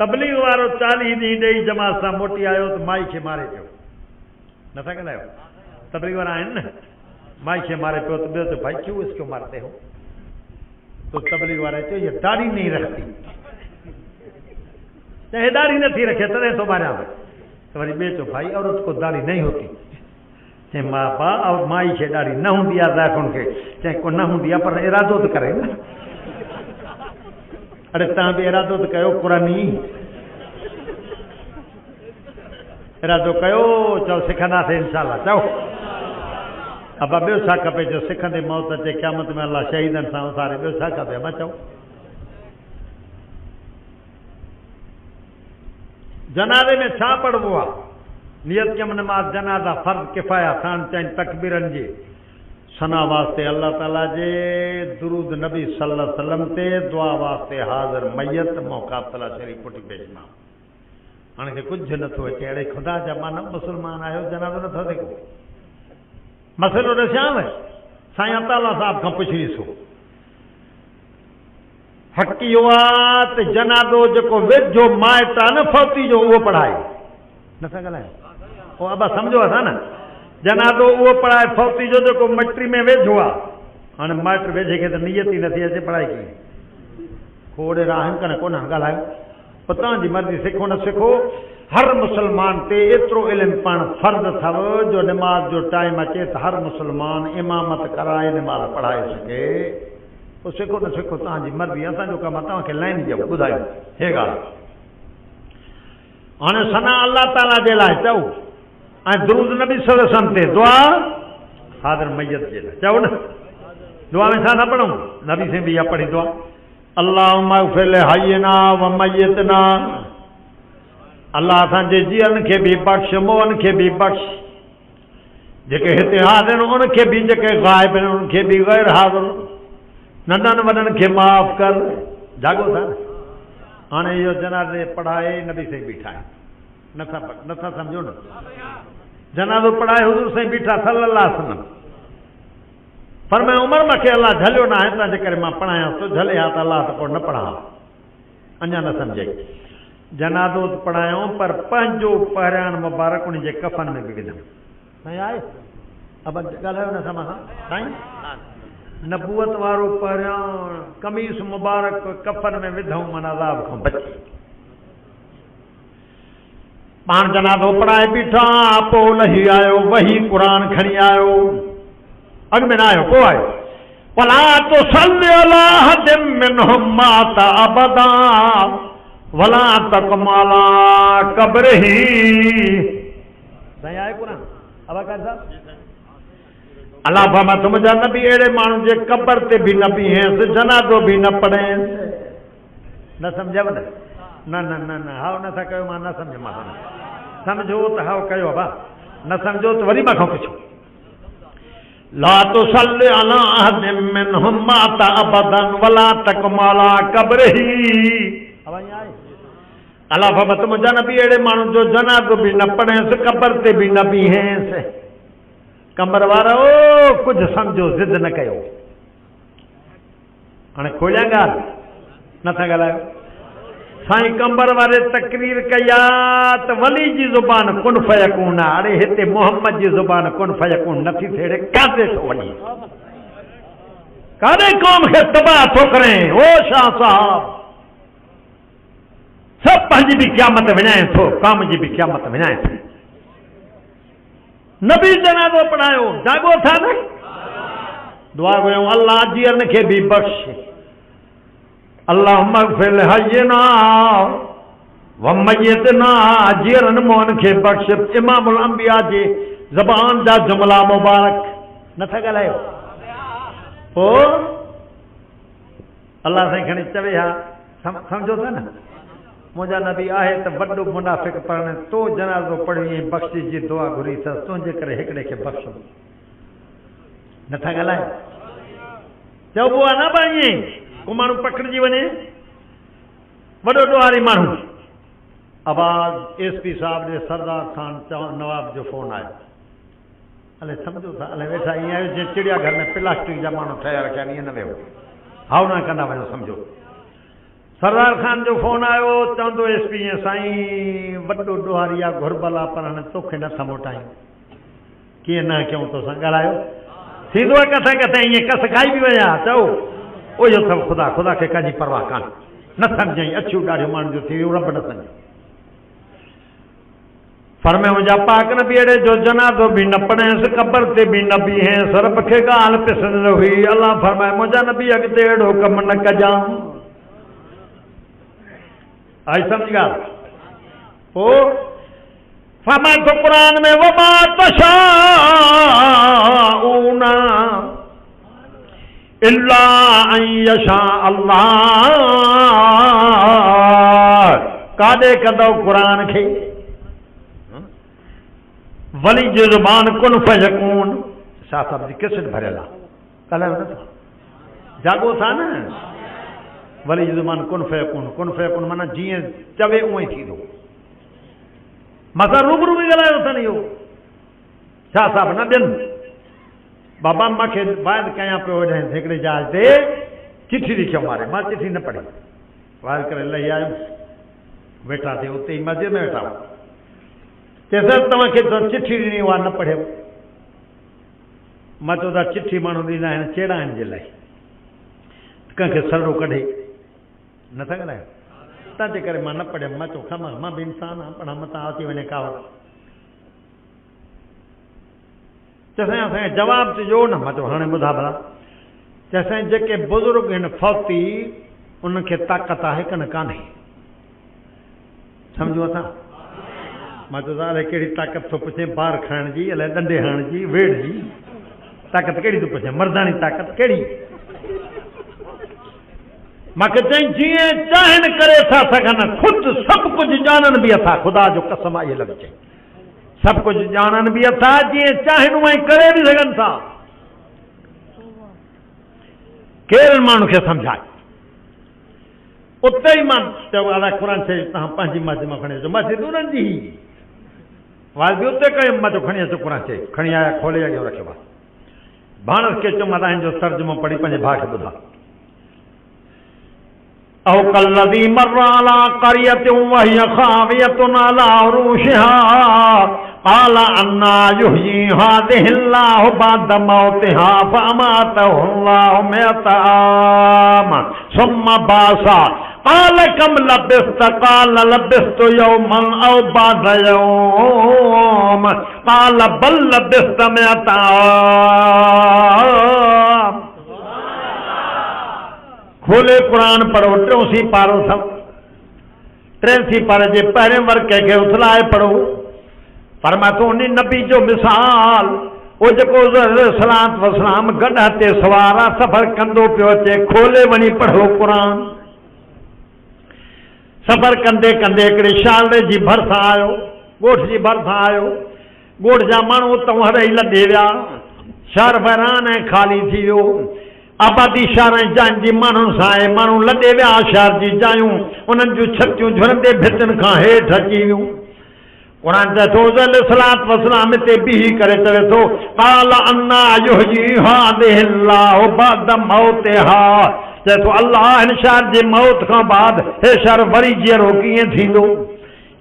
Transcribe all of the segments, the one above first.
तबलीग वारो 40 ॾींहं ॾेई जमात सां मोटी आयो त माई खे मारे पियो। नथा ॻाल्हायो? तबलीग वारा आहिनि न, माई खे मारे पियो तो ॿियो तो भाई क्यों इसको मारते हो? तो तबलीग वारे चयो ये दाढ़ी नहीं रखती, चाहे दाढ़ी नथी रखे तॾहिं तो मारियां। तो वरी ॿिए चयो भाई औरत को दाढ़ी नहीं होती। चई मां बा और माई खे दाढ़ी न हूंदी आहे ज़ाइफ़ुनि खे। चई को न हूंदी आहे पर इरादो त करे न। अरे तव्हां बि इरादो त कयो, क़ुरानी इरादो कयो, चओ सिखंदासीं इंशाअल्लाह। चओ अबा ॿियो छा खपे? जो सिखंदे मौत अचे क़यामत में अल्लाह शहीदनि सां उसारे, ॿियो छा खपे? अबा चओ जनाज़े में छा पढ़बो आहे? नियत कयमि नमाज़ जनाज़ा फ़र्ज़ किफ़ाया साण चइनि तकबीरनि जी सना वास्ते अल्लाह ताला जे, दुरूद नबी सल्लल्लाहु अलैहि वसल्लम ते, दुआ वास्ते हाज़िर मयत मुक़ाबला शरीफ़ पुटी पेशमा। हाणे के कुझु नथो अचे, अड़े ख़ुदा जा माना मुस्लमान आहियो, जनाज़ो नथो थिए को? मसइलो ॾिसांव, साईं अताला साहिब खां पुछी ॾिसो। हक़ इहो आहे त जनाज़ो जेको वेझो माइट आहे न फौती जो उहो पढ़ाए। नथा ॻाल्हायो? पोइ अबा सम्झो असां न, जनाज़ो उहो पढ़ाए फौती जो जेको मटरी में वेझो आहे। हाणे माइट वेझे खे त नियत ई नथी अचे, पढ़ाई कीअं? खोड़े राहनि कन कोन ॻाल्हायो। पोइ तव्हांजी मर्ज़ी, सिखो न सिखो, हर मुसलमान ते एतिरो इल्मु पण फ़र्ज़ अथव जो निमाज़ जो टाइम अचे त हर मुसलमान इमामत कराए निमाज़ पढ़ाए सघे। पोइ सिखो न सिखो तव्हांजी मर्ज़ी, असांजो कमु आहे तव्हांखे लाइन ॾियो, ॿुधायो हे ॻाल्हि। हाणे सना अल्लाह ताला जे लाइ चओ, ऐं दुरूद नबी सल्लल्लाहु अलैहि वसल्लम ते दुआ हाज़िर मयत जे लाइ चओ न। दुआ में छा था पढ़ूं? नबी से भी इहा पढ़ी दुआ, अल्लाहुम्मा इग़फिर लिहय्यिना व मय्यितना। अल्लाह असांजे जीअरनि खे बि बख़्श, मोहन खे बि बख़्श, जेके हिते हाज़िर आहिनि उनखे बि, जेके ग़ाइब आहिनि उनखे बि, ग़ैर हाज़िर नंढनि वॾनि खे माफ़ कर। जाॻो था न? हाणे इहो जनाज़े पढ़ाए नबी साईं बीठा आहिनि, नथा सम्झो न? जनाज़ो पढ़ाए हुज़ूर साईं बीठा सल्लल्लाहु अलैहि वसल्लम। फरमाए उमर मूंखे अल्लाह झलियो न आहे, तंहिंजे करे मां पढ़ायां थो, झले हा त अल्लाह त पोइ न पढ़ां। अञा न सम्झे। जनाज़ो पढ़ायूं पर पंहिंजो पहिरियां मुबारक उन जे कफ़न में बि विधमि। साईं आहे? अब ॻाल्हायो न सां साईं? नबूअत वारो पहिरियां कमीस मुबारक कफ़न में विधऊं, माना अज़ाब खां बची। पाण जनाज़ो पढ़ाए बीठा, पोइ लही आयो, वही क़ुरान खणी आयो, अॻ में न आयो, पोइ आयो, वला तुसल्लि अला अहदिन मिनहुम मात अबदा वला तक़ुम अला क़ब्रिही। साईं आहे क़ुरान? अब का साहब अल्लाह फरमाए तो मुंहिंजा नबी अहिड़े माण्हू जे क़ब्र ते बि न बीहेसि, जनाज़ो बि न पढ़ेसि। न सम्झव न? न न न न हाउ नथा कयो, मां न सम्झ, मां सम्झो त हाउ कयो बा, न सम्झो त वरी मां खां पुछो। ला तुसल्लि अला अहदिन मिनहुम मात अबदन वला तक़ुम अला क़ब्रिही। अल्लाह फरमाए तो मुंहिंजा नबी अहिड़े माण्हू जो जनाज़ो बि न पढ़ेसि, क़ब्र ते बि न बीहेसि। कमर वारो कुझु सम्झो, ज़िद न कयो। हाणे खोलिया ॻाल्हि, नथा ॻाल्हायो? साईं कंबर वारे तकरीर कई आहे त वली जी ज़ुबान कुन फयकून आहे। अड़े हिते मोहम्मद जी ज़ुबान कुन फयकून नथी थिए, काथे थो वञे? काॾे क़ौम खे तबाह थो करे? ओ शाह साहब सभु पंहिंजी बि क़यामत विञाए थो, क़ौम जी बि क़यामत विञाए थो। नबी जनाज़ो पढ़ायो, जाॻो था न? दुआ कयूं अल्लाह जीअरनि खे बि बख़्श, अल्लाहुम्मा इग़फिर लिहय्यिना व मय्यितना। जीअरनि मोहन खे बख़्श। इमामुल अंबिया जे ज़बान जा जुमला मुबारक। नथा ॻाल्हायो? पोइ अल्लाह साईं खणी चवे हा, सम्झो था न? मुंहिंजा नबी आहे त वॾो मुनाफ़िक़ पढ़ण, तो जनाज़ो पढ़ी बख़्शी जी दुआ घुरी अथसि, तुंहिंजे करे हिकिड़े खे बख़्शो। नथा ॻाल्हायो? चइबो आहे न भाई ईअं को माण्हू पकड़िजी वञे, वॾो ॾोहारी माण्हू। आवाज़ एसपी साहब जे सरदार ख़ान नवाब जो फ़ोन आयो। अले सम्झो था? अले वेठा ईअं आहियो जीअं चिड़िया घर में प्लास्टिक जा माण्हू ठहिया रखिया आहिनि, ईअं न वेहो, हाउ न कंदा वञो। सम्झो सरदार खान जो फोन आयो चवंदो एसपी साईं वॾो ॾोहारी आहे घुरबल आहे पर हाणे तोखे नथा मोटायूं कीअं न कयूं तोसां ॻाल्हायो थींदो आहे किथे किथे ईअं कस खाई बि वया चओ उहो सभु ख़ुदा खे कंहिंजी परवाह कान न सम्झई अछियूं ॾाढियूं माण्हुनि जो थी वियो रब न सम्झ पर में मुंहिंजा पाक न बि अहिड़े जो जनाज़ो बि न पढ़ेसि क़बर ते बि न बीहेसि रब खे ॻाल्हि पिसंद हुई अलाह फरमाए मुंहिंजा नबी अॻिते अहिड़ो कमु न कजांइ आई सम्झ ॻाल्हि पोइ फरमाए थो क़ुरान में वमा तशाऊन इल्ला अन यशा अल्लाह काॾे कंदव क़ुरान खे वली जी ज़ुबान कुन फयकून शाह साहब जी कैसेट भरियल आहे ॻाल्हायो नथा जाॻो था न वली जी ज़ुबान कुन फयकून माना जीअं चवे उअं ई थींदो मसां रूबरू बि ॻाल्हायो अथनि इहो शाह साहब न ॾियनि बाबा मूंखे वाइद कयां पियो हिकिड़े जहाज ते चिठी लिखियो मारे मां चिठी न पढ़ी वाइद करे लही आयुमि वेठा थिए उते ई मस्जिद में वेठा चइसि तव्हांखे चिठी ॾिनी उहा न पढ़ियो मां चयो था चिठी माण्हू ॾींदा आहिनि चेड़ाइण जे लाइ कंहिंखे सरो कढे नथा ॻाल्हायो तंहिंजे करे मां न पढ़ियमि मां चयो खमा मां बि इंसान आहियां पर मथां अची वञे कावड़ चइसां असांखे जवाबु ॾिजो न मां चयो हाणे ॿुधा भला चइसां जेके बुज़ुर्ग आहिनि फौती उनखे ताक़त आहे कि न कान्हे सम्झो असां मां चयो अलाए कहिड़ी ताक़त थो पुछे बार खाइण जी अलाए ॾंडे हणण जी वेड़ जी ताक़त कहिड़ी थो पुछे मर्दानी ताक़त कहिड़ी मूंखे चई जीअं चाहिनि करे था सघनि ख़ुदि सभु कुझु ॼाणनि बि अथा ख़ुदा जो कसम आहे इहे लफ़्ज़ चई सभु कुझु ॼाणनि बि अथा जीअं चाहिनि उअं ई करे बि सघनि था केरु माण्हू खे सम्झाए उते ई मां चयो अलाए क़ुर चई तव्हां पंहिंजी मस्जिद मां खणी अचो मस्जिद उन्हनि जी वाइद बि उते कयो मां चयो खणी अचो क़ुर चई खणी आया खोले अॻियो रखियो आहे भाणस खे चयो मां तव्हांजो तर्जुमो पढ़ी पंहिंजे भाउ खे ॿुधा أو كالذي مر على قرية وهي خاوية على عروشها قال أنى يحيي هذه الله بعد موتها فأماته الله 100 عام ثم بعثه قال كم لبثت قال لبثت يوما أو بعض يوم قال بل لبثت 100 عام खोले कुरान पढ़ो टियों सी पारो अथव टें सी पारे जे पहिरें वर्के खे उथलाए पढ़ो पर मां तो उन नबी जो मिसाल वो जेको सलात वसलाम गॾ ते सवार आहे सफ़र कंदो पियो अचे खोले वञी पढ़ो कुरान सफ़र कंदे कंदे हिकिड़े शाले जी भरिसां आयो ॻोठ जी भरिसां आयो ॻोठ जा माण्हू उतां हड़ई लॾे विया शहर बहिरान ऐं ख़ाली थी वियो आबादी शहर जान जी माण्हुनि सां आहे माण्हू लॾे विया शहर जी जायूं उन्हनि जूं छतियूं झुरंदे भितनि खां हेठि अची वियूं क़ुर चए थो सलात वसलाम ते बीही करे चवे थो काल अन्ना युहयी हादिहि अल्लाहु बाद मौतिहा चए थो अल्लाह हिन शहर जे मौत खां बाद हे शहर वरी जहिड़ो कीअं थींदो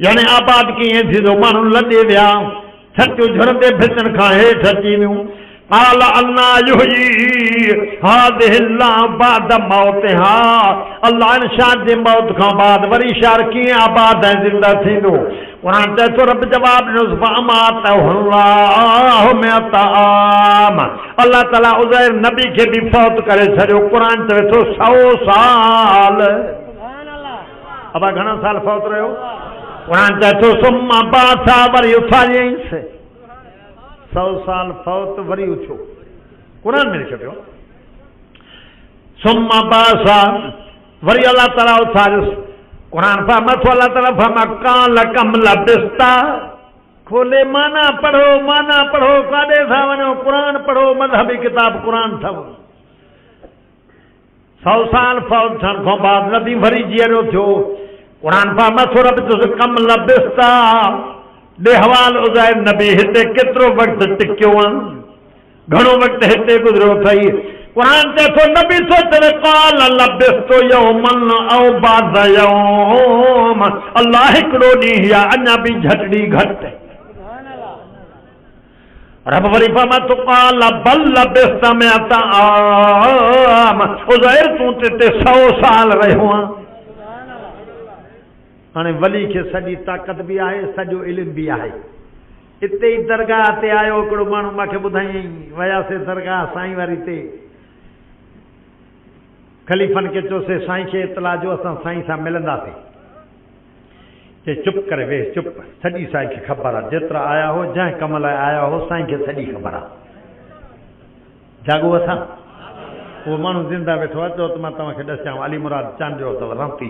यानी आबाद कीअं थींदो माण्हू लॾे विया छतियूं झुरंदे भितनि खां हेठि अची वियूं قال أنا يحيي هذه الله بعد موتها الله ان شاء دي موت खां बाद वरी शहर कीअं आबाद ऐं ज़िंदा थींदो क़ुरान चए थो रब जवाब ॾिनोसि फअमातहु अल्लाहु 100 आम अल्लाह ताला उज़ैर नबी खे बि फौत करे छॾियो क़ुरान चए थो 100 साल अबा घणा साल फौत रहियो क़ुरान चए थो सुम्मा बासा वरी उथारियईंसि 100 साल फौत वरी उथियो क़ुरान में लिखियो पियो सुम्मा बासा वरी अल्लाह ताला उथारियोसि क़ुरान फरमातो अल्लाह ताला फरमाया काल कम लबिस्ता खोले माना पढ़ो काॾे था वञो क़ुरान पढ़ो मज़हबी किताब क़ुरान अथव 100 साल फौत थियण खां बाद नबी वरी जीअरो थियो क़ुरान फरमातो रब तुस कम लबिस्ता बेहवाल उज़ैर नबी हिते केतिरो वक़्तु टिकियो आहे घणो वक़्तु हिते गुज़रियो अथई कुरान ते तो नबी तो तेरे काल लबिस्तु यौमन औ बाद यौम अल्लाह हिकिड़ो ॾींहुं या अञा बि झटड़ी घटि रब वरी फरमाए तो काल बल लबिस्त मिअत आम उज़ैर तूं ते 100 साल रहियो आहे। हाणे वली खे सॼी ताक़त बि आहे सॼो इल्मु बि आहे। इते ई दरगाह ते आयो हिकिड़ो माण्हू मूंखे ॿुधाईं वियासीं दरगाह साईं वारी ते ख़लीफ़नि खे चयोसीं साईं खे इतला जो असां साईं सां मिलंदासीं चए चुप करे वेह चुप सॼी साईं खे ख़बर आहे जेतिरा आया हो जंहिं कम लाइ आया हो साईं खे सॼी ख़बर आहे जाॻो असां उहो माण्हू ज़िंदा वेठो आहे चओ त मां तव्हांखे ॾसां अली मुराद चांद जो अथव रांती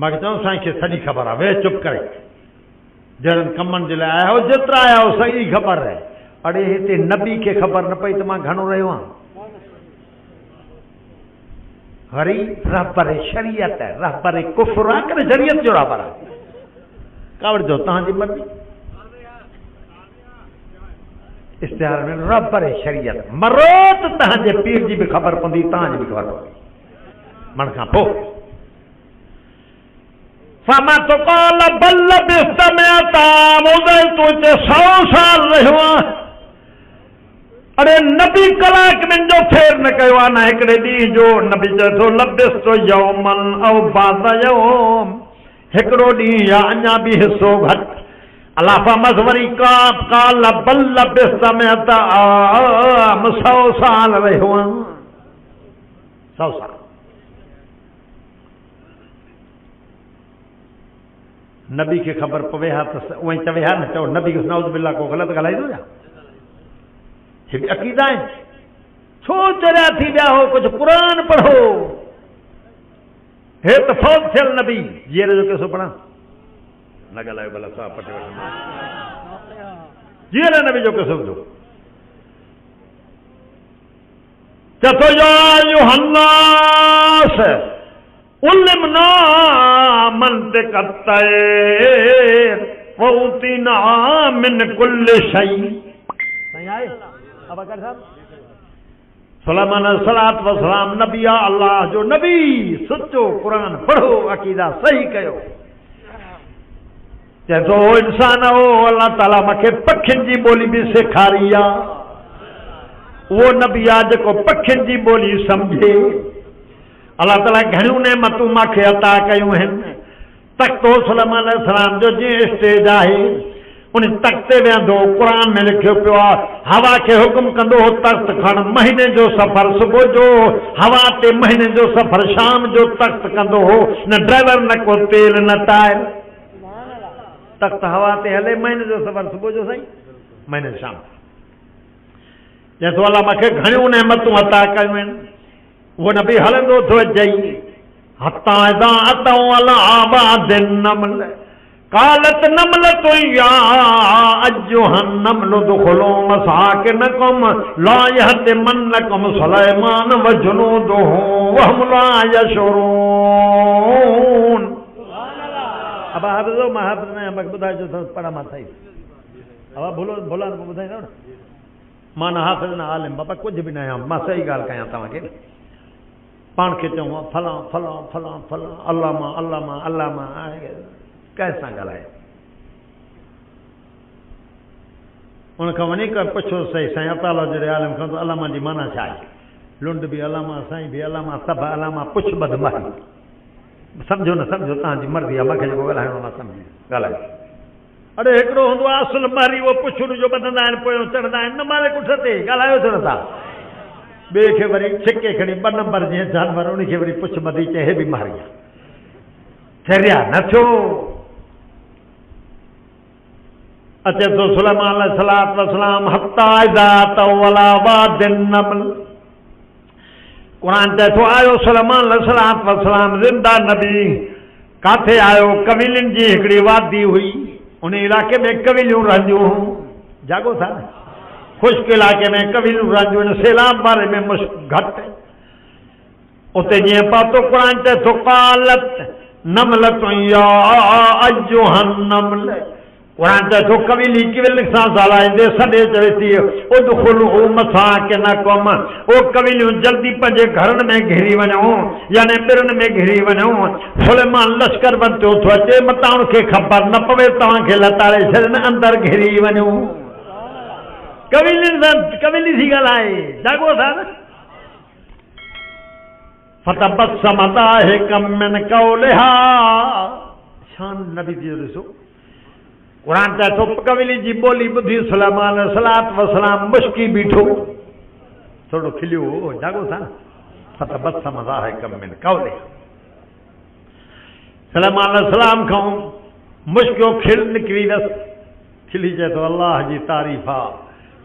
मूंखे चऊं साईं खे सॼी ख़बर आहे वेह चुप करे जहिड़नि कमनि जे लाइ आया हो जेतिरा आया हो सॼी ख़बर आहे। अड़े हिते नबी खे ख़बर न पई त मां घणो रहियो आहियां। वरी रहबर शरीयत है रहबर कुफ्र आहे करे शरीयत जो रहबर आहे कावड़ जो तव्हांजी मर्ज़ी इश्तिहार में रहबर शरीयत मरो त तव्हांजे पीर जी बि ख़बर पवंदी तव्हांजी बि ख़बर पवंदी मन खां पोइ फमा तो काल बल बिस्तमिअता मुदल तूं 100 साल रहियो आहे। अरे नबी कलाक में जो फेर न कयो आहे न हिकिड़े ॾींहं जो नबी चए थो लबिस्तु यौमन औ बाद यौम हिकिड़ो ॾींहुं या अञा बि हिसो घटि अलाह फरमास वरी काल बल बिस्तमिअता आम 100 साल रहियो आहे 100 साल। नबी खे ख़बर पवे हा त उअं ई चवे हा न चओ नबी खे नऊज़ बिल्लाह को ग़लति ॻाल्हाईंदो छा हे बि अक़ीदा आहिनि छो चरिया थी विया हो कुझु क़ुरान पढ़ो हे त फौत थियल नबी जीअर जो केसो पढ़ा न ॻाल्हायो भला साह पटे जीअर नबी जो केसो जो चथो या यूहन्नास उल्लिमना मंतिक़ अत्तैर वऊतीना मिन कुल्लि शै। सही आए अब अगर साहब सुलेमान अलैहिस्सलात व सलाम नबी अल्लाह जो नबी सचो कुरान पढ़ो अकीदा सही कयो चए थो इंसान हो अल्लाह ताला मूंखे पखियुनि जी ॿोली बि सेखारी आहे उहो नबी आहे जेको पखियुनि जी ॿोली सम्झे। अल्लाह ताला घणियूं नेमतूं मूंखे अता कयूं आहिनि तख़्तो सुलेमान अलैहिस्सलाम जो जीअं स्टेज आहे उन तख़्ते वेहंदो क़ुरान में लिखियो पियो आहे हवा खे हुकुम कंदो हो तख़्त खण महीने जो सफ़र सुबुह जो हवा ते महीने जो सफ़र शाम जो तख़्त कंदो हो न ड्राइवर न को तेल न टायर तख़्त हवा ते हले महीने जो सफ़र सुबुह जो साईं महीने शाम चए थो अल्लाह मूंखे घणियूं नेमतूं अता कयूं आहिनि वो नबी हलंदो थो अचई हता इदा अतौ अला आबादिन नमल कालत नमलतु या अय्युहन नमल दुखुलू मसाकिनकुम ला यहतिमन्नकुम सुलैमान व जुनूदुहु वहुम ला यशउरून। अब हाफ़िज़ो मां हाफ़िज़ ने हमक बुधाए जो पढ़ा मां सही अब भूलो भोला न बुधाई न मां न हाफ़िज़ न आलिम बाबा कुछ भी न आहियां मां सही ॻाल्हि कयां तव्हांखे पाण खे चऊं फलां फलां फलां फलां अल्लामा अल्लामा अल्लामा कंहिंसां ॻाल्हाए उनखां वञी करे पुछो सही साईं अताला जहिड़े आलिम खां त अल्लामा जी माना छा आहे लुंड बि अल्लामा साईं बि अल्लामा सभु अल्लामा पुछ ॿध मारी सम्झो न सम्झो तव्हांजी मर्ज़ी आहे मूंखे जेको ॻाल्हाइणो मां सम्झी ॻाल्हाए। अड़े हिकिड़ो हूंदो आहे असुल मारी उहो पुछड़ जो ॿधंदा आहिनि पोइ चढ़ंदा आहिनि न मारे कुठ ते ॻाल्हायो छो नथा ॿिए खे वरी छिके खणी 2 नंबर जीअं जानवर उनखे वरी पुछ ॿधी चए हे बि मारी आहे चरिया न थियो अचे तो सुलेमान अलैहिस्सलात व सलाम हत्ता इज़ा तवला वादिन नमल कुरान चए थो आयो सुलेमान अलैहिस्सलात व सलाम ज़िंदा नबी काथे आयो कबीलनि जी हिकिड़ी वादी हुई उन इलाइक़े में कबीलियूं रहंदियूं हुयूं जागो था न खुश्क इलाइक़े में कबीलियूं रहंदियूं आहिनि सैलाब वारे में घटि उते जीअं पातो कुरान चए थो कालत नमलतु या अय्युहन नमल कुरान चाहे तो कविली किविल सां सालाईंदे सॾे चवे थी उदखुलू मसाकिनकुम ओ कविलियूं जल्दी पंहिंजे घरनि में घिरी वञो यानी ॿिरनि में घिरी वञो सुलेमान लश्कर वरितो थो अचे मतां उनखे ख़बर न पवे तव्हांखे लताड़े छॾनि अंदरि घिरी वञो कविली थी ॻाल्हाए जाॻो था न फतबस्सम दाहिकम मिन कौलिहा शान नबी जी ॾिसो कुरान चाहे तो कविली जी बोली बुधी सुलेमान सलात वसलाम मुश्की बीठो थोड़ो खिलियो जागो था फतबस्सम दाहिकम मिन कौलिहा सुलेमान सलाम खां मुश्कियो खिल निकिरी वियसि खिली चए तो अल्लाह जी तारीफ़ आहे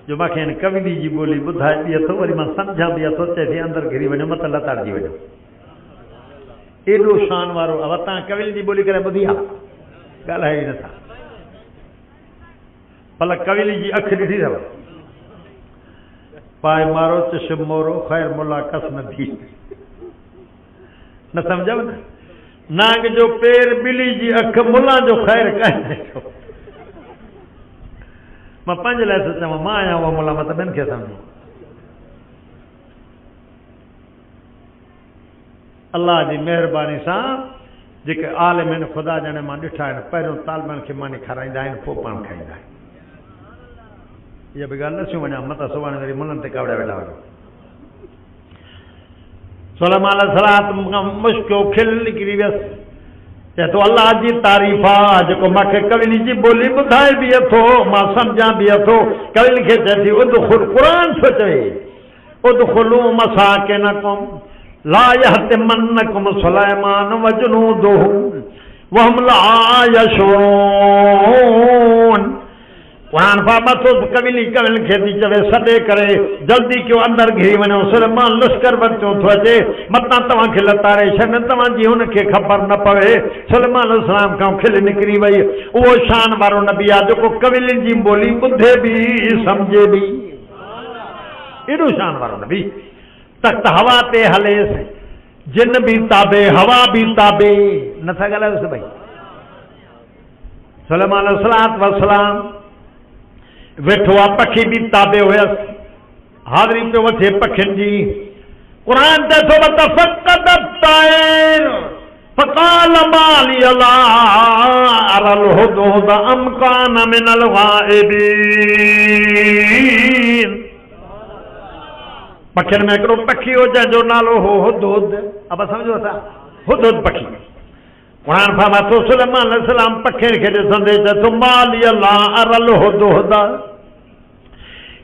जो मूंखे हिन कविली जी ॿोली ॿुधाए ॾिए थो वरी मां सम्झां बि थो चए थी अंदरि घिरी वञो मत लताड़जी वञो एॾो शान वारो अब तव्हां कविली जी ॿोली करे ॿुधी आहे ॻाल्हाए ई नथा भला कविली जी अखि ॾिठी अथव पाए मारो चश मोरो ख़ैर मुलाक़स न थी न सम्झव न नांग जो पेर ॿिली जी अखि मुला जो ख़ैर कान्हे मां पंहिंजे लाइ थो चवां मां आहियां उहा मुला मां त ॿियनि खे सम्झो अल्लाह जी महिरबानी सां जेके आलिम आहिनि ख़ुदा ॼणे मां ॾिठा आहिनि पहिरियों तालिबनि खे मानी खाराईंदा आहिनि पोइ पाण खाईंदा आहिनि इहा बि ॻाल्हि न थियूं वञा मथां सुभाणे वरी मुननि ते कावड़िया वेठा वञो सुलेमान सलात मुश्कियो खिल निकिरी वियसि चए थो अल्लाह जी तारीफ़ आहे जेको मूंखे कविली जी ॿोली ॿुधाए बि थो मां सम्झां बि थो कविली खे चए थी उदखुल क़ुरान छो चए उदखुलू मसाकिनकुम ला यहतिमन्नकुम सुलेमान वजनूदुहु वहुम ला यशऊरून कुरान फरमातो कविली खे थी चवे सॾे करे जल्दी कयो अंदरि घिरी वञो सुलेमान लश्कर वरितो थो अचे मतां तव्हांखे लताड़े छॾनि तव्हांजी हुनखे ख़बर न पवे सुलेमान अलैहिस्सलाम खां खिल निकिरी वई उहो शान वारो नबी आहे जेको कविलियुनि जी ॿोली ॿुधे बि सम्झे बि एॾो शान वारो नबी तख़्त हवा ते हलेसि जिन बि ताबे हवा बि ताबे नथा ॻाल्हायोसि भई सुलेमान अलैहिस्सलातु वस्सलाम वेठो आहे पखी बि ताबे हुयसि हाज़िरी पियो वठे पखियुनि जी क़ुरान चए थो वतफ़क़द अत्ताइर फ़क़ाल मा लिय ला अरल हुदहुद अम कान मिनल गाइबीन पखियुनि में हिकिड़ो पखी हो जंहिंजो नालो हो हुदहुद अब सम्झो था हुदहुद पखी कुरान फरमातो सुलेमान अलैहिस्सलाम पखियुनि खे ॾिसंदे चए थो मा लिय ला अरल हुदहुद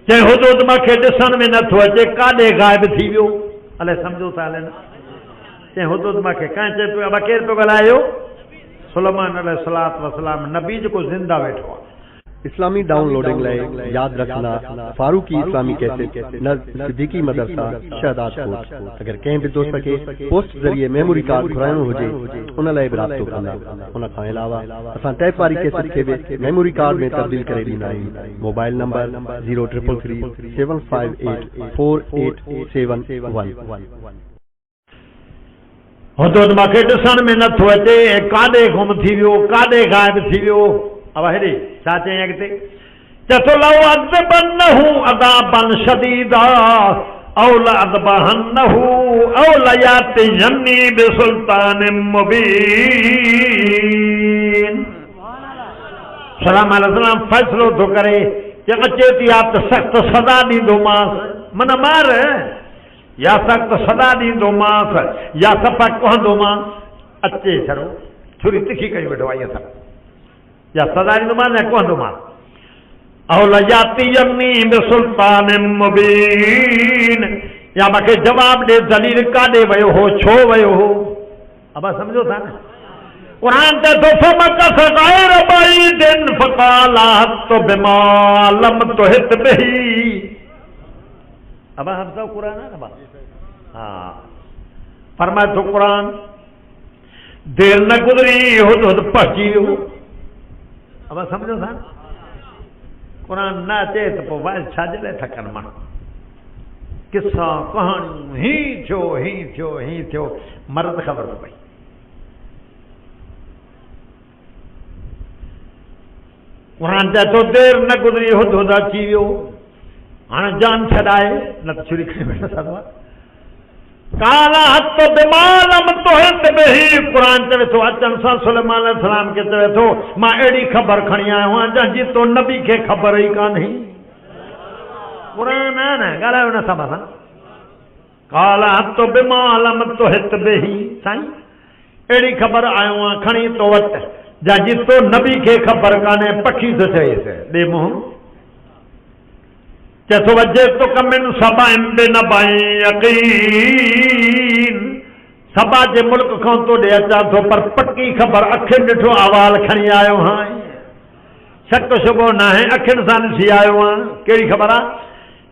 चए हुदहुद मूंखे ॾिसण में नथो अचे काॾे गाइब थी वियो अलाए सम्झो था हले न चए हुदहुद मूंखे कांई चए पियो अब केरु पियो ॻाल्हायो सुलेमान अलैहिस्सलातु वस्सलाम नबी जेको ज़िंदा वेठो आहे इस्लामी डाउनलोडिंग लाइ याद रखना फारूकी इस्लामी कैसेट सिद्दीकी मदरसा शहदाद कोट अगर कंहिं बि दोस्त खे पोस्ट ज़रिए मेमोरी कार्ड घुराइणो हुजे उन लाइ बि राब्तो कंदा उन खां अलावा असां टैप वारी कैसेट खे बि मेमोरी कार्ड में तब्दील करे ॾींदा आहियूं मोबाइल नंबर 0333758487 हुदहुद मूंखे ॾिसण में नथो अचे काॾे गुम थी वियो काॾे गाइब थी वियो अब हेॾे छा चई अॻिते चए थो लौ अज़बन्नहु अज़ाबन शदीदा औ लअज़बहन्नहु औ लयातियन्नी बिसुल्तानिन मुबीन सलाम अलैहि फ़ैसिलो थो करे कि अचे थी आहे त सख़्तु सज़ा ॾींदोमांसि मन मार या सख़्तु सज़ा ॾींदोमांसि या सफ़ा कहंदोमांसि अचे छड़ो छुरी तिखी कई वेठो आहे इहा या सज़ा ॾींदोमांसि या कहंदोमांसि औ लयातियन्नी बिसुल्तानिन मुबीन या मूंखे जवाब ॾे दलील काॾे वियो हो छो वियो हो अब सम्झो था न कुरान ते तो फमकस गैर बैदिन फक़ाल हत्तु बिमा लम तुहित बिही अब हम सब कुरान है ना हाँ फरमाए तो कुरान देर न गुजरी हुदहुद पहुंची वियो अब समझो था कुरान न अचे तो पोइ वाइल छाजे लाइ था कनि माण्हू किसा कहाणियूं ही थियो मर्द ख़बर पई क़ुरान चए थो देर न गुज़री हुदहुद अची वियो हाणे जान छॾाए न त छुरी खणी वेठो सघो काला हथ बिमालम तोहित बही क़ुरान चवे थो अचण सां सुलेमान अलैहिस्सलाम खे चवे थो मां अहिड़ी ख़बर खणी आयो आहियां जंहिंजी तो नबी खे ख़बर ई कान्हे क़ुरान आहे न ॻाल्हायो न सभ सां काला हथ बिमालम तोहित बही साईं अहिड़ी ख़बर आयो आहियां खणी तो वटि जंहिंजी तो नबी खे ख़बर कान्हे पखी थो चएसि ॾे मुंहुं चए थो वजे तो कमिन सबा नबाई यकीन सबा जे मुल्क खां तो ॾे अचां थो पर पक्की ख़बर अखियुनि ॾिठो अहवाल खणी आयो हां शक शुबो न आहे अखियुनि सां ॾिसी आयो आहियां कहिड़ी ख़बर आहे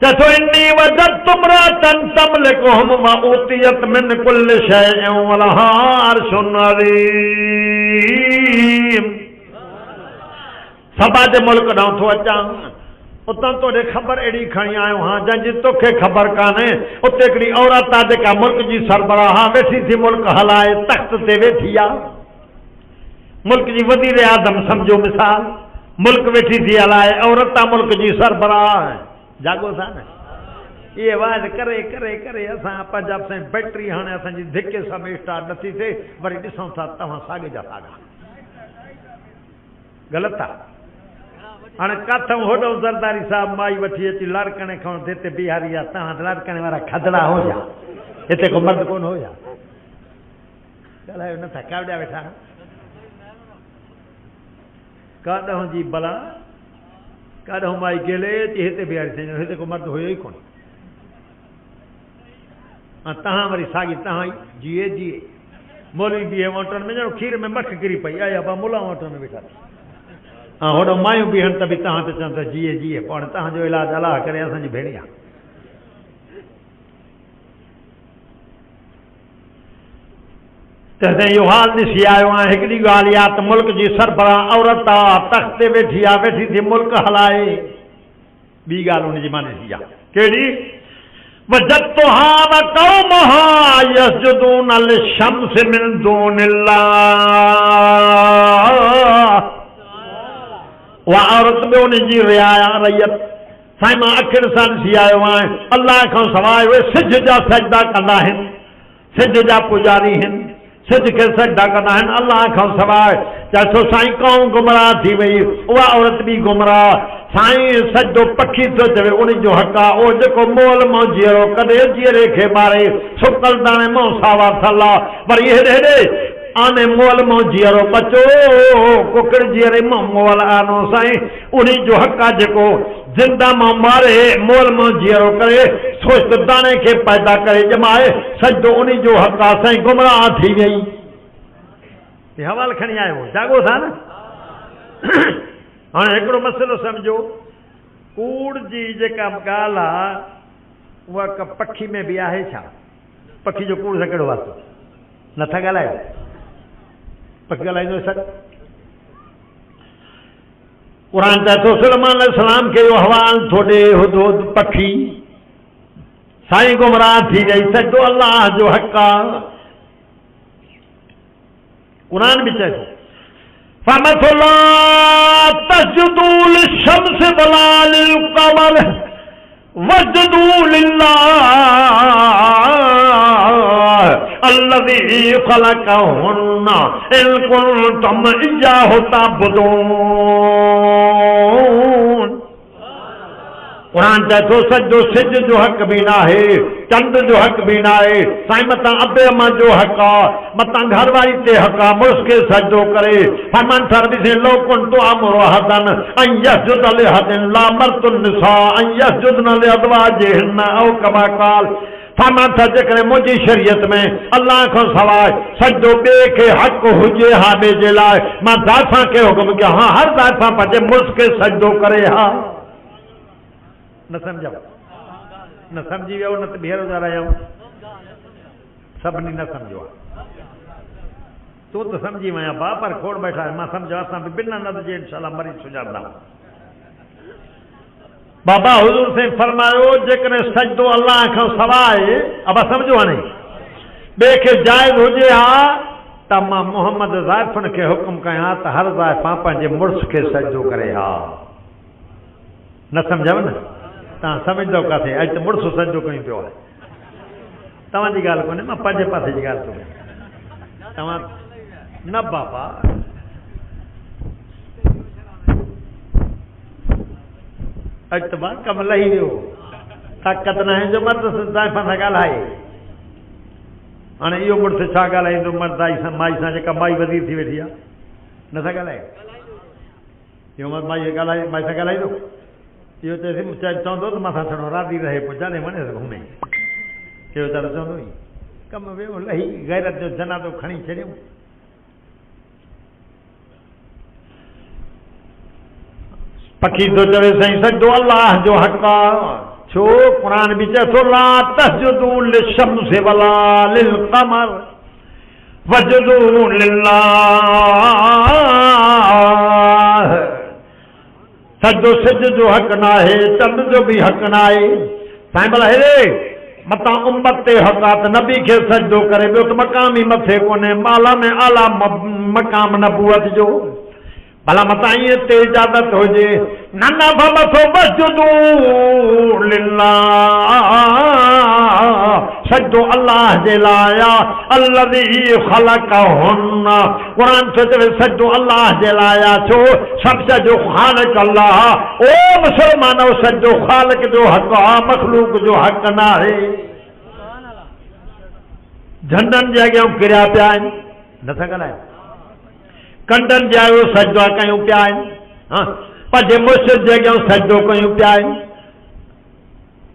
चए थो इन्नी वजदतु इम्रअतन तमलिकुहुम व ऊतियत मिन कुल्लि शैइन वलहा अर्शुन अज़ीम सबा जे मुल्क ॾांहुं थो अचां उतां तोॾे ख़बर अहिड़ी खणी आयो हां जंहिंजी तोखे ख़बर कान्हे उते हिकिड़ी औरत आहे जेका मुल्क जी सरबराह वेठी थी मुल्क हलाए तख़्त ते वेठी आहे मुल्क जी वज़ीर आज़म सम्झो मिसाल मुल्क वेठी थी हलाए औरत आहे मुल्क जी सरबराह जागो था न इहे आवाज़ करे करे करे असां पंजाब सां बैटरी हाणे असांजी धिके सां स्टार्ट नथी थिए वरी ॾिसूं था तव्हां साॻे जा साॻा ग़लति आहे हाणे काथऊं होॾो ज़रदारी साहिब माई वठी अची लाड़काणे खां हिते बिहारी आहे तव्हां लाड़काणे वारा खदड़ा हो या हिते को मर्द कोन हो या ॻाल्हायो नथा कावड़िया वेठा काॾहों जी भला काॾहों माई गेले अची हिते बिहारी साईं हिते को मर्द हुयो ई कोन तव्हां वरी साॻी तव्हां जीए जीए मोली बीहे वोटनि में ॼणो खीर में मख किरी पई आया बा मुला वोटनि में वेठा हाँ होॾो मायूं बीहनि त बि तव्हां त चवनि था जीए जीए पाण तव्हांजो इलाजु अलाह करे असांजी भेणी आहे त इहो हाल ॾिसी आयो आहियां हिकिड़ी ॻाल्हि आहे त मुल्क जी सरबराह औरत आहे तख़्त ते वेठी आहे वेठी थी मुल्क हलाए ॿी ॻाल्हि हुनजी मां ॾिसी आहे कहिड़ी वजदतुहा व क़ौमहा यसजुदून लिशम्स मिन दूनिल्लाह उहा औरत बि उनजी रियाया रहियत साईं मां अखियुनि सां ॾिसी आयो आहियां अलाह खां सवाइ उहे सिज जा सजदा कंदा आहिनि सिज जा पुजारी आहिनि सिज खे सजदा कंदा आहिनि अलाह खां सवाइ चए थो साईं क़ौम गुमराह थी वई उहा औरत बि गुमराह साईं सजदो पखी थो चवे उनजो हक़ आहे उहो जेको मोल मां जीअरो कॾहिं जीअरे खे मारे सुकल दाणे मां सावा थला वरी हेॾे हेॾे आने मोल मां जीअरो बचो कुकड़ जीअरे मां मोल आनो साईं उन्ही जो हक़ आहे जेको जिंदा मां मारे मोल मां जीअरो करे सोच दाणे खे पैदा करे ॼमाए सजदो उन्ही जो हक़ आहे साईं गुमराह थी वई हवाल खणी आयो जागो था न हाणे हिकिड़ो मसइलो सम्झो कूड़ जी जेका ॻाल्हि आहे उहा का पखी में बि आहे छा पखी जो कूड़ सां कहिड़ो वास्तो नथा ॻाल्हायो पखी ॻाल्हाईंदो सर क़ुरान चए थो सुलेमान अलैहिस्सलाम खे इहो हवाल थो ॾे हुदहुद पखी साईं गुमराह थी वई सजदो अलाह जो हक़ आहे क़ुरान बि चए थो فَمَثُلَا تَسْجُدُوا لِلشَّمْسِ وَلَا لِلْقَمَرِ وَاسْجُدُوا لِلَّهِ الَّذِي خَلَقَهُنَّ إِن كُنتُمْ إِيَّاهُ تَعْبُدُونَ क़ुरान चए थो सजो सिज जो हक़ बि न आहे चंड जो हक़ बि न आहे साईं मतां अबे अमा जो हक़ आहे मतां घरवारी ते हक़ आहे मुड़ुस खे सजदो करे फरमान सर्विसे लो कुंतु अमरु हदन अन यसजुद लिहदिन ला मर्तु निसा अन यसजुदन लिअज़वाजिहिन औ कमा क़ाल फरमान था जेकॾहिं मुंहिंजी शरीयत में अलाह खां सवाइ सजदो ॿिए खे हक़ हुजे हा ॿिए जे लाइ मां ज़ाइफ़ां खे हुकुम कयो हा हर ज़ाइफ़ां पंहिंजे मुड़ुस खे सजदो करे हा न सम्झो न सम्झी वियो न त ॿीहर था रहियो सभिनी न सम्झो आहे तूं त सम्झी वया बा पर खोड़ बैठा मां सम्झो असां बि बिना नद जे इंशाअल्लाह मरीज़ सुञाणंदा बाबा हुज़ूर से फरमायो जेकॾहिं सजदो अलाह खां सवाइ अब सम्झो हाणे ॿिए खे जाइज़ हुजे हा त मां मोहम्मद ज़ाइफ़ुनि खे हुकुम कयां त हर ज़ाइफ़ां पंहिंजे मुड़ुस खे सजदो करे। हा न सम्झव न तव्हां सम्झंदव किथे अॼु त मुड़ुस सजदो कयूं पियो आहे। तव्हांजी ॻाल्हि कोन्हे मां पंहिंजे पासे जी ॻाल्हि थो कयां। तव्हां न बाबा अॼु त मां कमु लही वियो ताक़त न आहे जो मर्द ज़ाइफ़ां सां ॻाल्हाए। हाणे इहो मुड़ुसु छा ॻाल्हाईंदो मर्दाई सां माई सां जेका माई वज़ीर थी वेठी आहे नथा ॻाल्हाए। इहो माई ॻाल्हाए माई सां ॻाल्हाईंदो इहो चवंदो त मथां थोरो राज़ी रहे पोइ जाने वञे घुमे इहो वीचारो चवंदो ई कमु वियो लही गैरत जो जनाज़ो खणी छॾियऊं। पखी थो चवे साईं सजदो अल्लाह जो हक़ आहे। छो क़ुरान बि चए थो ला तस्जुदू लिशम्स वला लिलक़मर वजदू लिल्लाह। सजदो सिज जो हक़ न आहे चंड जो बि हक़ न आहे। साईं भला हेॾे मतां उम्मत ते हक़ आहे त नबी खे सजदो करे ॿियो त मक़ाम ई मथे कोन्हे माला में आला मक़ाम नबूअत जो भला मतां ईअं ते इजाज़त हुजे न न मथो वजदू लिल्लाह सजदो अल्लाह जे लाइ अल्लज़ी ख़लक़हुन्न। क़ुरान थो चवे सजदो अल्लाह जे लाइ छो सभु जो ख़ालिक़ अल्लाह। ओ मुसलमानो सजदो ख़ालिक़ जो हक़ आहे मख़लूक जो हक़ न आहे। झंडनि जे अॻियां किरिया पिया आहिनि नथा ॻाल्हाइनि कंडनि जे अॻियां सजदा कयूं पिया आहिनि पंहिंजे मुर्शिद जे अॻियां सजदो कयूं पिया आहिनि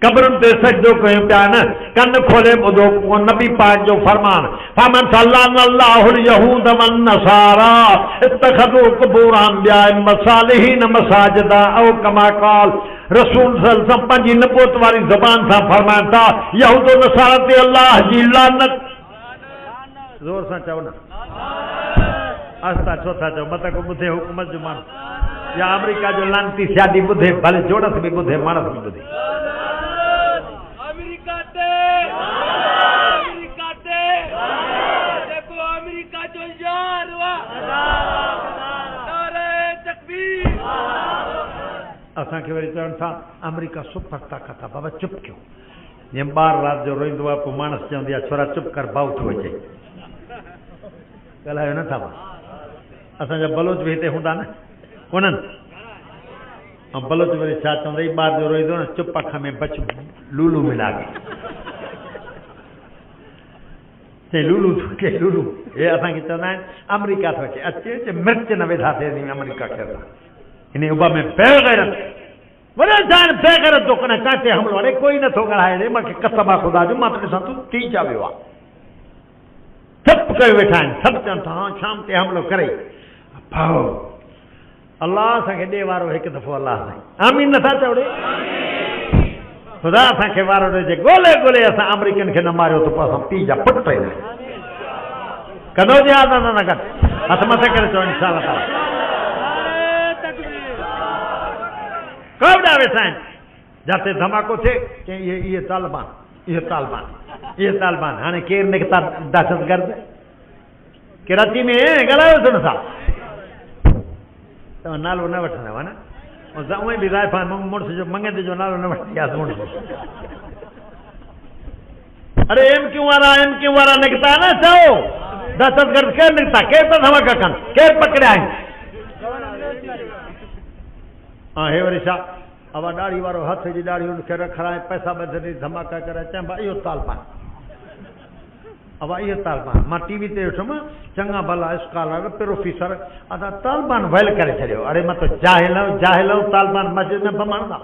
क़बरुनि ते सजदो कयूं पिया आहिनि। कन खोले ॿुधो नबी पाक जो फरमान फमन सल्लल्लाहुल यहूद वन नसारा इत्तखज़ू क़ुबूर अंबियाए मसालिहीन मसाजिदा औ कमा क़ाल रसूल सल्लल्लाहु अलैहि वसल्लम पंहिंजी नबूवत वारी ज़बान सां फरमाइनि था यहूद नसारा ते अल्लाह जी लानत। ज़ोर सां चओ न आस्ता छो था चओ मत को ॿुधे हुकूमत जो माण्हू या अमेरिका जो लानती शादी ॿुधे भले जोड़स बि ॿुधे माणस बि ॿुधे। असांखे वरी चवनि था अमेरिका सुपर ताक़त आहे बाबा चुप कयो। जीअं ॿार राति जो रोईंदो आहे पोइ माणस चवंदी आहे छोरा चुप कर भाउ थो अचे ॻाल्हायो नथा मां। असांजा बलोच बि हिते हूंदा न कोन्हनि ऐं बलोच वरी छा चवंदा ॿार जो रोईंदो न चुप अख में बच लूलू मिला के चई लूलू थो अचे लूलू हे असांखे चवंदा आहिनि अमेरिका थो अचे अचे अचे मिर्च न विधासीं अमेरिका खे असां हिन उभा में बेग़ैरत वॾा जान बेग़ैरत थो कनि कांटे हमिलो अरे कोई नथो ॻाल्हाए रे मूंखे कसम आहे ख़ुदा जो मां त ॾिसां तूं थी चा वियो आहे चुप कयो वेठा आहिनि सभु चवनि था हा शाम ते हमिलो करे भाउ अलाह असांखे ॾे वारो हिकु दफ़ो अलाह साईं आमीन नथा चओ रे ख़ुदा असांखे वारो ॾिजे ॻोल्हे ॻोल्हे असां अमरीकन खे न मारियो त पोइ असां पीउ जा पुट आहियूं कंदो जी आदत न कर हथ मथे करे चओ इंशा अल्लाह ताला कवड़ा वेठा आहिनि जिते धमाको थिए चई इहे तालिबान इहे तालिबान इहे तालिबान हाणे केरु निकिता दहशतगर्द कराची में ॻाल्हायोसि हुन सां तव्हां नालो न वठंदव न उहे बि ज़ाइफ़ा मुड़ुस जो मंगंदे जो नालो न वठी वियासीं मुड़ुस अरे एम क्यू वारा निकिता न चओ दहशतगर्द केरु निकिता केरु था धमाका कनि केरु पकड़िया आहिनि हा हे वरी छा अवा ॾाढ़ी वारो हथ जी ॾाढ़ी हुनखे रखाए पैसा ॿधे धमाका करे चइबा इहो तालिबान अवा इहो तालिबान मां टीवी ते ॾिठुमि चङा भला स्कॉलर प्रोफेसर असां तालिबान वैल करे छॾियो अरे मां त जाहिल तालिबान मस्जिद में बमाणंदा